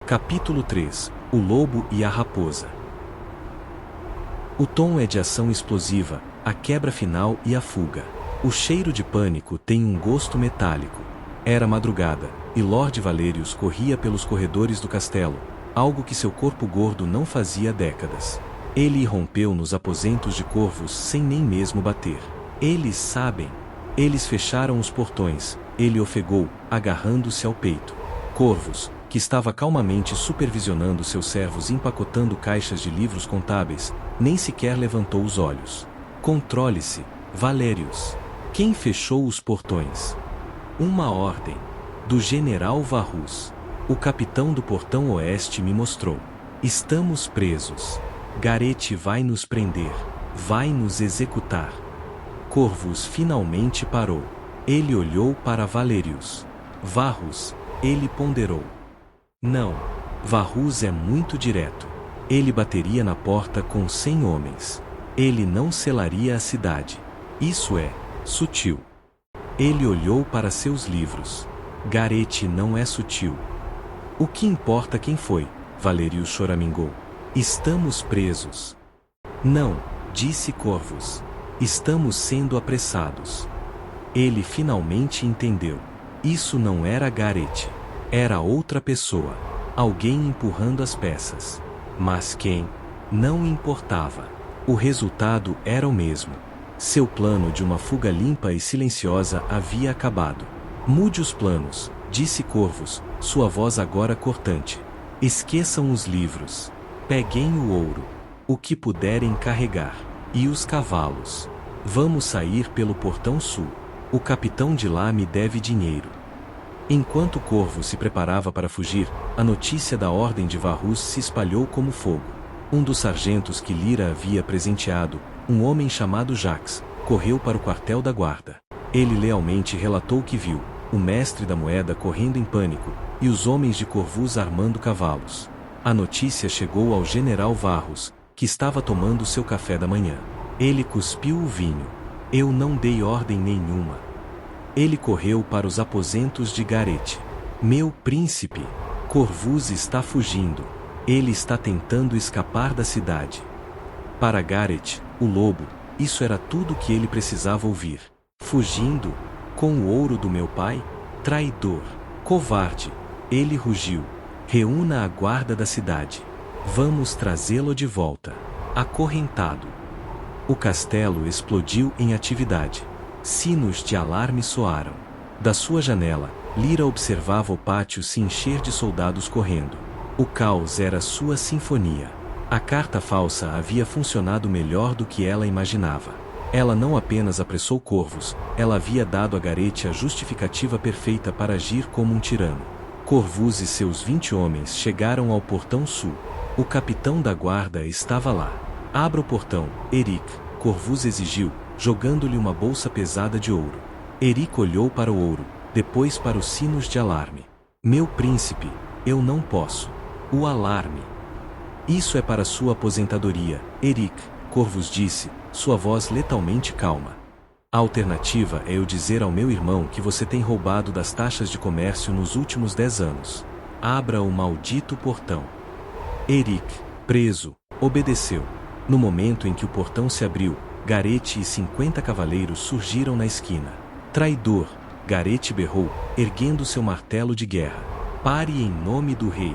Capítulo 3 – O Lobo e a Raposa. O tom é de ação explosiva, a quebra final e a fuga. O cheiro de pânico tem um gosto metálico. Era madrugada, e Lord Valerius corria pelos corredores do castelo, algo que seu corpo gordo não fazia há décadas. Ele irrompeu nos aposentos de Corvus sem nem mesmo bater. Eles sabem. Eles fecharam os portões, ele ofegou, agarrando-se ao peito. Corvus, que estava calmamente supervisionando seus servos empacotando caixas de livros contábeis, nem sequer levantou os olhos. Controle-se, Valerius. Quem fechou os portões? Uma ordem. Do general Varrus. O capitão do portão oeste me mostrou. Estamos presos. Gareth vai nos prender. Vai nos executar. Corvus finalmente parou. Ele olhou para Valerius. Varrus, ele ponderou. Não. Varrus é muito direto. Ele bateria na porta com 100 homens. Ele não selaria a cidade. Isso é sutil. Ele olhou para seus livros. Gareth não é sutil. O que importa quem foi? Valerius choramingou. Estamos presos. Não, disse Corvus. Estamos sendo apressados. Ele finalmente entendeu. Isso não era Gareth. Era outra pessoa. Alguém empurrando as peças. Mas quem? Não importava. O resultado era o mesmo. Seu plano de uma fuga limpa e silenciosa havia acabado. Mude os planos, disse Corvus, sua voz agora cortante. Esqueçam os livros. Peguem o ouro. O que puderem carregar. E os cavalos. Vamos sair pelo portão sul. O capitão de lá me deve dinheiro. Enquanto Corvus se preparava para fugir, a notícia da ordem de Varrus se espalhou como fogo. Um dos sargentos que Lyra havia presenteado, um homem chamado Jax, correu para o quartel da guarda. Ele lealmente relatou o que viu, o mestre da moeda correndo em pânico, e os homens de Corvus armando cavalos. A notícia chegou ao general Varrus, que estava tomando seu café da manhã. Ele cuspiu o vinho. Eu não dei ordem nenhuma. Ele correu para os aposentos de Gareth. Meu príncipe, Corvus está fugindo. Ele está tentando escapar da cidade. Para Gareth, o lobo, isso era tudo que ele precisava ouvir. Fugindo? Com o ouro do meu pai? Traidor. Covarde. Ele rugiu. Reúna a guarda da cidade. Vamos trazê-lo de volta. Acorrentado. O castelo explodiu em atividade. Sinos de alarme soaram. Da sua janela, Lyra observava o pátio se encher de soldados correndo. O caos era sua sinfonia. A carta falsa havia funcionado melhor do que ela imaginava. Ela não apenas apressou Corvus, ela havia dado a Gareth a justificativa perfeita para agir como um tirano. Corvus e seus 20 homens chegaram ao portão sul. O capitão da guarda estava lá. Abra o portão, Eric, Corvus exigiu, jogando-lhe uma bolsa pesada de ouro. Eric olhou para o ouro, depois para os sinos de alarme. Meu príncipe, eu não posso. O alarme. Isso é para sua aposentadoria, Eric, Corvus disse, sua voz letalmente calma. A alternativa é eu dizer ao meu irmão que você tem roubado das taxas de comércio nos últimos 10 anos. Abra o maldito portão. Eric, preso, obedeceu. No momento em que o portão se abriu, Gareth e 50 cavaleiros surgiram na esquina. Traidor, Gareth berrou, erguendo seu martelo de guerra. Pare em nome do rei.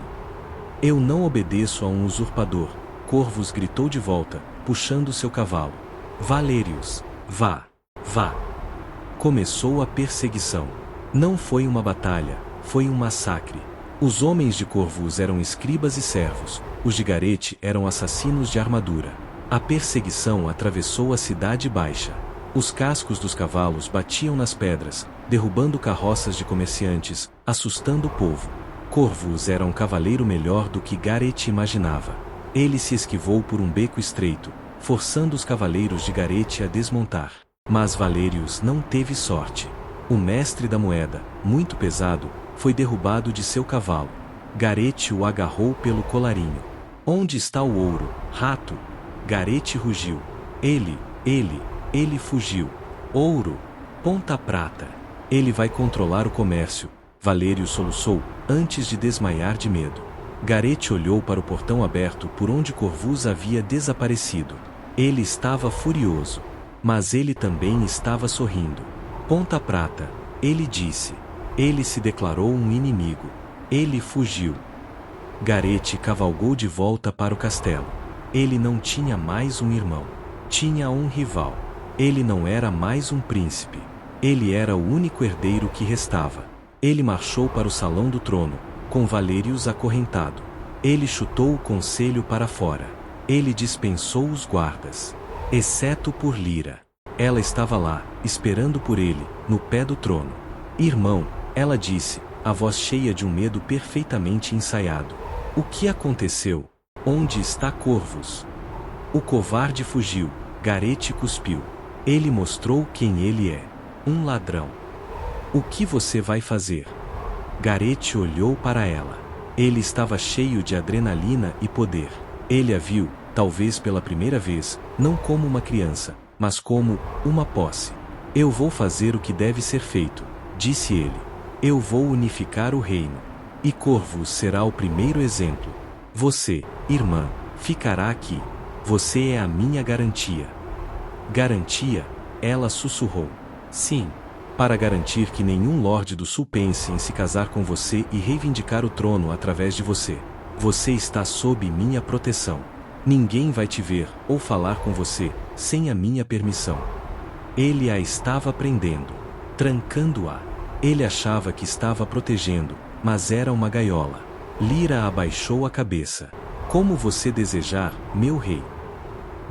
Eu não obedeço a um usurpador, Corvus gritou de volta, puxando seu cavalo. Valerius, vá, vá. Começou a perseguição. Não foi uma batalha, foi um massacre. Os homens de Corvus eram escribas e servos, os de Gareth eram assassinos de armadura. A perseguição atravessou a cidade baixa. Os cascos dos cavalos batiam nas pedras, derrubando carroças de comerciantes, assustando o povo. Corvus era um cavaleiro melhor do que Gareth imaginava. Ele se esquivou por um beco estreito, forçando os cavaleiros de Gareth a desmontar. Mas Valerius não teve sorte. O mestre da moeda, muito pesado, foi derrubado de seu cavalo. Gareth o agarrou pelo colarinho. Onde está o ouro, rato? Gareth rugiu. Ele fugiu. Ouro, ponta prata. Ele vai controlar o comércio. Valerius soluçou, antes de desmaiar de medo. Garete olhou para o portão aberto por onde Corvus havia desaparecido. Ele estava furioso. Mas ele também estava sorrindo. Ponta Prata, ele disse. Ele se declarou um inimigo. Ele fugiu. Garete cavalgou de volta para o castelo. Ele não tinha mais um irmão. Tinha um rival. Ele não era mais um príncipe. Ele era o único herdeiro que restava. Ele marchou para o salão do trono, com Valerius acorrentado. Ele chutou o conselho para fora. Ele dispensou os guardas. Exceto por Lyra. Ela estava lá, esperando por ele, no pé do trono. Irmão, ela disse, a voz cheia de um medo perfeitamente ensaiado. O que aconteceu? Onde está Corvus? O covarde fugiu, Garete cuspiu. Ele mostrou quem ele é. Um ladrão. O que você vai fazer? Garete olhou para ela. Ele estava cheio de adrenalina e poder. Ele a viu, talvez pela primeira vez, não como uma criança, mas como uma posse. Eu vou fazer o que deve ser feito, disse ele. Eu vou unificar o reino. E Corvus será o primeiro exemplo. Você, irmã, ficará aqui. Você é a minha garantia. Garantia? Ela sussurrou. Sim. Para garantir que nenhum Lorde do Sul pense em se casar com você e reivindicar o trono através de você. Você está sob minha proteção. Ninguém vai te ver ou falar com você sem a minha permissão. Ele a estava prendendo, trancando-a. Ele achava que estava protegendo, mas era uma gaiola. Lyra abaixou a cabeça. Como você desejar, meu rei.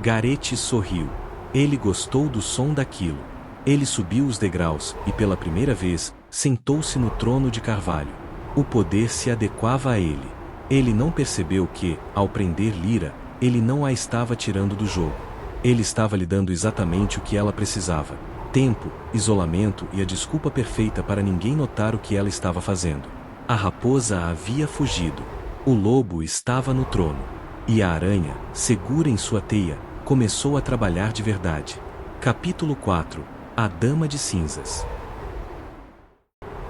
Garete sorriu. Ele gostou do som daquilo. Ele subiu os degraus e, pela primeira vez, sentou-se no trono de carvalho. O poder se adequava a ele. Ele não percebeu que, ao prender Lyra, ele não a estava tirando do jogo. Ele estava lhe dando exatamente o que ela precisava: tempo, isolamento e a desculpa perfeita para ninguém notar o que ela estava fazendo. A raposa havia fugido. O lobo estava no trono. E a aranha, segura em sua teia, começou a trabalhar de verdade. Capítulo 4. A Dama de Cinzas.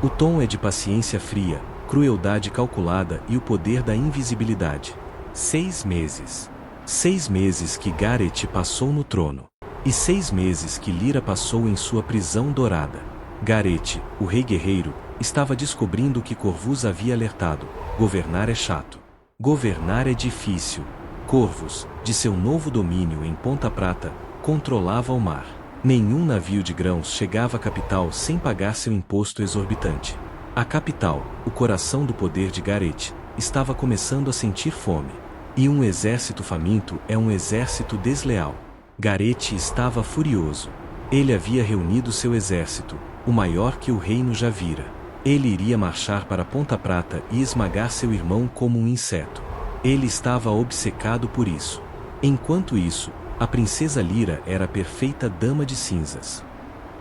O tom é de paciência fria, crueldade calculada e o poder da invisibilidade. 6 meses. 6 meses que Garete passou no trono. E 6 meses que Lyra passou em sua prisão dourada. Garete, o rei guerreiro, estava descobrindo o que Corvus havia alertado: governar é chato. Governar é difícil. Corvus, de seu novo domínio em Ponta Prata, controlava o mar. Nenhum navio de grãos chegava à capital sem pagar seu imposto exorbitante. A capital, o coração do poder de Garete, estava começando a sentir fome. E um exército faminto é um exército desleal. Garete estava furioso. Ele havia reunido seu exército, o maior que o reino já vira. Ele iria marchar para Ponta Prata e esmagar seu irmão como um inseto. Ele estava obcecado por isso. Enquanto isso, a princesa Lyra era a perfeita dama de cinzas.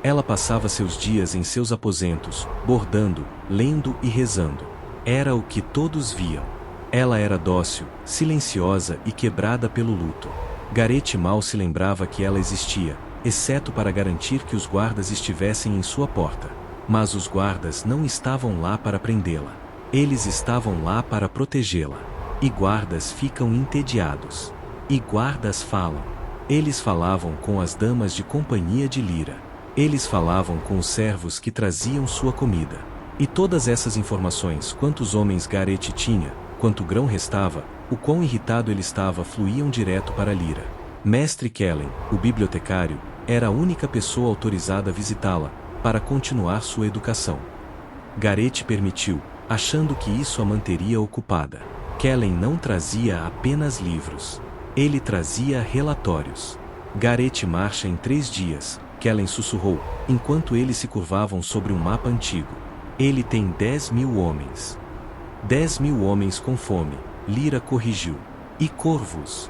Ela passava seus dias em seus aposentos, bordando, lendo e rezando. Era o que todos viam. Ela era dócil, silenciosa e quebrada pelo luto. Garete mal se lembrava que ela existia, exceto para garantir que os guardas estivessem em sua porta. Mas os guardas não estavam lá para prendê-la. Eles estavam lá para protegê-la. E guardas ficam entediados. E guardas falam. Eles falavam com as damas de companhia de Lyra. Eles falavam com os servos que traziam sua comida. E todas essas informações, quantos homens Garete tinha, quanto grão restava, o quão irritado ele estava, fluíam direto para Lyra. Mestre Kellen, o bibliotecário, era a única pessoa autorizada a visitá-la, para continuar sua educação. Garete permitiu, achando que isso a manteria ocupada. Kellen não trazia apenas livros. Ele trazia relatórios. Garete marcha em 3 dias, Kellen sussurrou, enquanto eles se curvavam sobre um mapa antigo. Ele tem 10.000 homens. 10.000 homens com fome, Lyra corrigiu. E Corvus?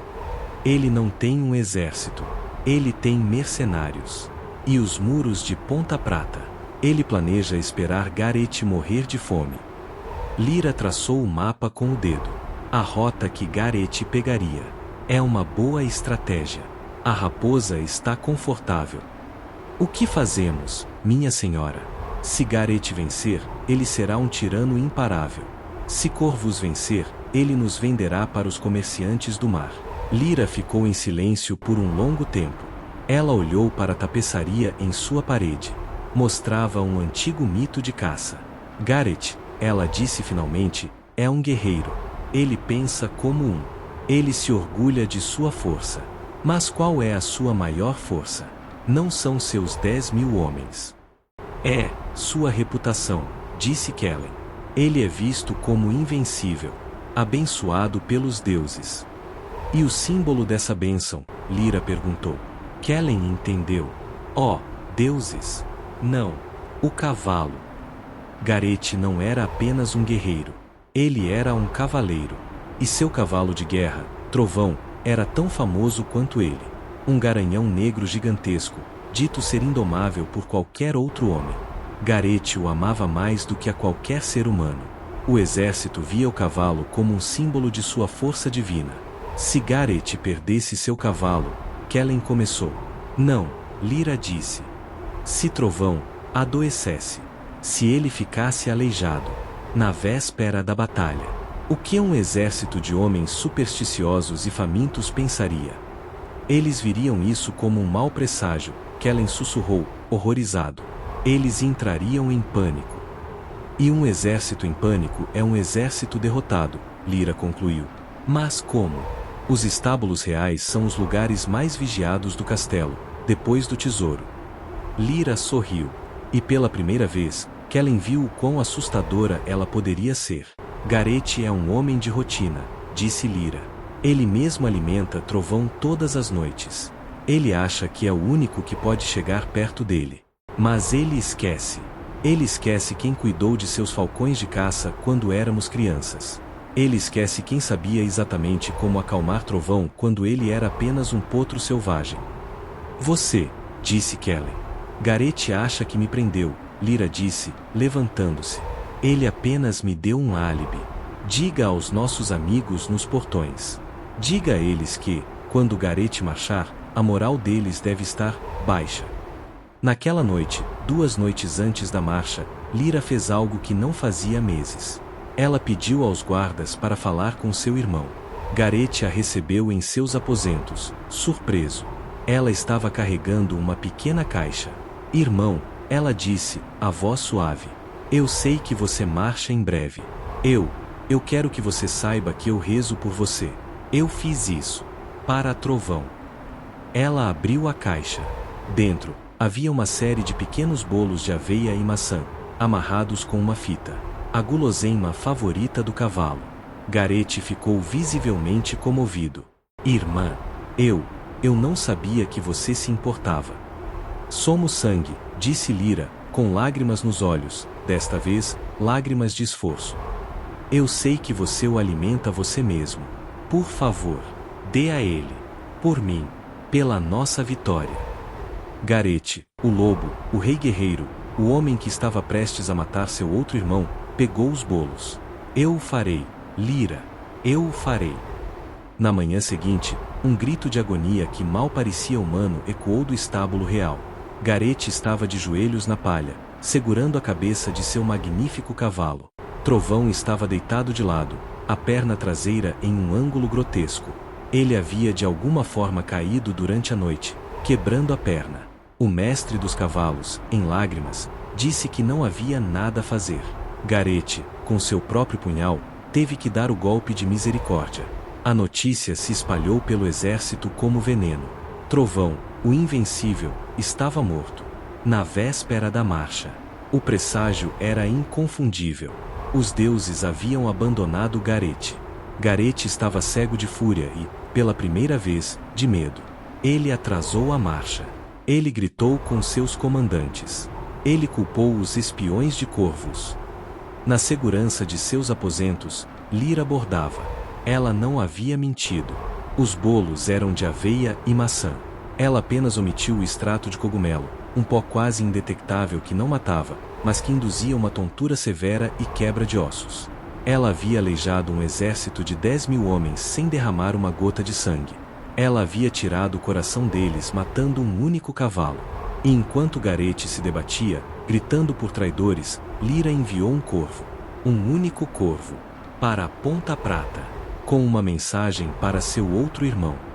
Ele não tem um exército. Ele tem mercenários. E os muros de Ponta Prata? Ele planeja esperar Garete morrer de fome. Lyra traçou o mapa com o dedo. A rota que Garete pegaria. É uma boa estratégia. A raposa está confortável. O que fazemos, minha senhora? Se Garete vencer, ele será um tirano imparável. Se Corvus vencer, ele nos venderá para os comerciantes do mar. Lyra ficou em silêncio por um longo tempo. Ela olhou para a tapeçaria em sua parede. Mostrava um antigo mito de caça. Gareth, ela disse finalmente, é um guerreiro. Ele pensa como um. Ele se orgulha de sua força. Mas qual é a sua maior força? Não são seus 10.000 homens. É sua reputação, disse Kellen. Ele é visto como invencível, abençoado pelos deuses. E o símbolo dessa bênção? Lyra perguntou. Kellen entendeu. Oh, deuses! Não, o cavalo. Gareth não era apenas um guerreiro. Ele era um cavaleiro. E seu cavalo de guerra, Trovão, era tão famoso quanto ele. Um garanhão negro gigantesco, dito ser indomável por qualquer outro homem. Gareth o amava mais do que a qualquer ser humano. O exército via o cavalo como um símbolo de sua força divina. Se Gareth perdesse seu cavalo, Kellen começou. Não, Lyra disse. Se Trovão adoecesse. Se ele ficasse aleijado. Na véspera da batalha. O que um exército de homens supersticiosos e famintos pensaria? Eles viriam isso como um mau presságio, Kellen sussurrou, horrorizado. Eles entrariam em pânico. E um exército em pânico é um exército derrotado, Lyra concluiu. Mas como? Os estábulos reais são os lugares mais vigiados do castelo, depois do tesouro. Lyra sorriu. E pela primeira vez, Kellen viu o quão assustadora ela poderia ser. Gareth é um homem de rotina, disse Lyra. Ele mesmo alimenta Trovão todas as noites. Ele acha que é o único que pode chegar perto dele. Mas ele esquece. Ele esquece quem cuidou de seus falcões de caça quando éramos crianças. Ele esquece quem sabia exatamente como acalmar Trovão quando ele era apenas um potro selvagem. Você, disse Kellen. Gareth acha que me prendeu, Lyra disse, levantando-se. Ele apenas me deu um álibi. Diga aos nossos amigos nos portões. Diga a eles que, quando Gareth marchar, a moral deles deve estar baixa. Naquela noite, 2 noites antes da marcha, Lyra fez algo que não fazia há meses. Ela pediu aos guardas para falar com seu irmão. Gareth a recebeu em seus aposentos, surpreso. Ela estava carregando uma pequena caixa. Irmão, ela disse, a voz suave. Eu sei que você marcha em breve. Eu quero que você saiba que eu rezo por você. Eu fiz isso. Para Trovão. Ela abriu a caixa. Dentro, havia uma série de pequenos bolos de aveia e maçã, amarrados com uma fita. A guloseima favorita do cavalo. Gareth ficou visivelmente comovido. Irmã, eu não sabia que você se importava. Somos sangue, disse Lyra, com lágrimas nos olhos, desta vez, lágrimas de esforço. Eu sei que você o alimenta você mesmo. Por favor, dê a ele. Por mim. Pela nossa vitória. Gareth, o lobo, o rei guerreiro, o homem que estava prestes a matar seu outro irmão, pegou os bolos. Eu o farei, Lyra. Eu o farei. Na manhã seguinte, um grito de agonia que mal parecia humano ecoou do estábulo real. Gareth estava de joelhos na palha, segurando a cabeça de seu magnífico cavalo. Trovão estava deitado de lado, a perna traseira em um ângulo grotesco. Ele havia de alguma forma caído durante a noite, quebrando a perna. O mestre dos cavalos, em lágrimas, disse que não havia nada a fazer. Gareth, com seu próprio punhal, teve que dar o golpe de misericórdia. A notícia se espalhou pelo exército como veneno. Trovão, o invencível, estava morto. Na véspera da marcha. O presságio era inconfundível. Os deuses haviam abandonado Gareth. Gareth estava cego de fúria e, pela primeira vez, de medo. Ele atrasou a marcha. Ele gritou com seus comandantes. Ele culpou os espiões de Corvus. Na segurança de seus aposentos, Lyra bordava. Ela não havia mentido. Os bolos eram de aveia e maçã. Ela apenas omitiu o extrato de cogumelo, um pó quase indetectável que não matava, mas que induzia uma tontura severa e quebra de ossos. Ela havia aleijado um exército de 10.000 homens sem derramar uma gota de sangue. Ela havia tirado o coração deles matando um único cavalo. E enquanto Gareth se debatia, gritando por traidores, Lyra enviou um corvo. Um único corvo. para a Ponta Prata, com uma mensagem para seu outro irmão.